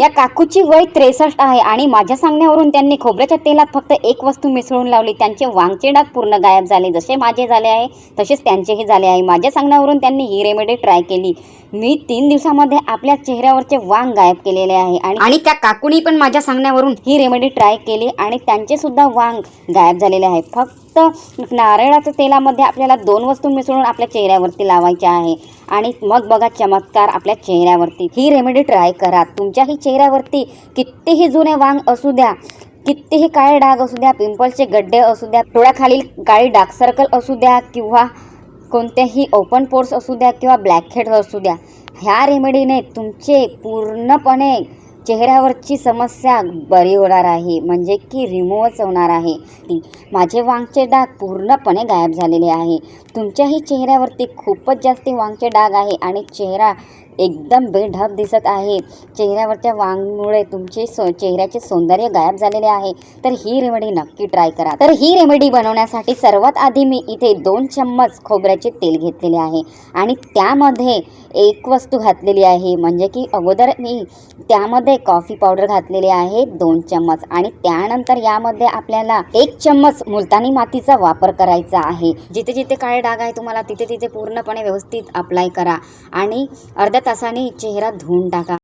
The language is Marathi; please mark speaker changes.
Speaker 1: या काकूची वय 63 आहे आणि माझ्या सांगण्यावरून त्यांनी खोबऱ्याच्या तेलात फक्त एक वस्तू मिसळून लावली. त्यांचे वांगचे डाग पूर्ण गायब झाले. जसे माझे झाले आहे तसेच त्यांचेही झाले आहे. माझ्या सांगण्यावरून त्यांनी ही रेमेडी ट्राय केली. मी 3 दिवसामध्ये आपल्या चेहऱ्यावरचे वांग गायब केलेले आहे आणि त्या काकूनी पण माझ्या सांगण्यावरून ही रेमेडी ट्राय केली आणि त्यांचे सुद्धा वांग गायब झालेले आहे. फक्त नारळाच्या तेलामध्ये आपल्याला 2 वस्तू मिसळून आपल्या चेहऱ्यावरती लावायच्या आहे आणि मग बघा चमत्कार आपल्या चेहऱ्यावरती. ही रेमेडी ट्राय करा. तुमच्याही चेहऱ्यावरती कितीही जुने वांग असू द्या, कितीही काळे डाग असू द्या, पिंपल्सचे गड्डे असू द्या, डोळ्याखालील काळी डार्क सर्कल असू द्या किंवा कोणतेही ओपन पोर्स असू द्या किंवा ब्लॅकहेड असू द्या, ह्या रेमेडीने तुमचे पूर्णपणे चेहऱ्यावरची समस्या बरी होणार आहे, म्हणजे की रिमूव्हच होणार आहे. माझे वांगचे डाग पूर्णपणे गायब झालेले आहे. तुमच्याही चेहऱ्यावरती खूपच जास्त वांगचे डाग आहे आणि चेहरा एकदम बेढब दिसत आहे. चेहऱ्यावरच्या वांगमुळे तुमचे चेहऱ्याचे सौंदर्य गायब झालेले आहे. तर ही रेमेडी नक्की ट्राय करा. तर ही रेमेडी बनवण्यासाठी सर्वात आधी मी इथे 2 चम्मच खोबऱ्याचे तेल घेतलेले आहे आणि त्यामध्ये एक वस्तू घातलेली आहे, म्हणजे की अगोदर मी त्यामध्ये कॉफी पावडर घातलेली आहे 2 चम्मच आणि त्यानंतर यामध्ये आपल्याला 1 चम्मच मुलतानी मातीचा वापर करायचा आहे. जिथे जिथे काळे डाग आहे तुम्हाला तिथे तिथे पूर्णपणे व्यवस्थित अप्लाय करा आणि अर्ध्या तासाने चेहरा धुवून टाका.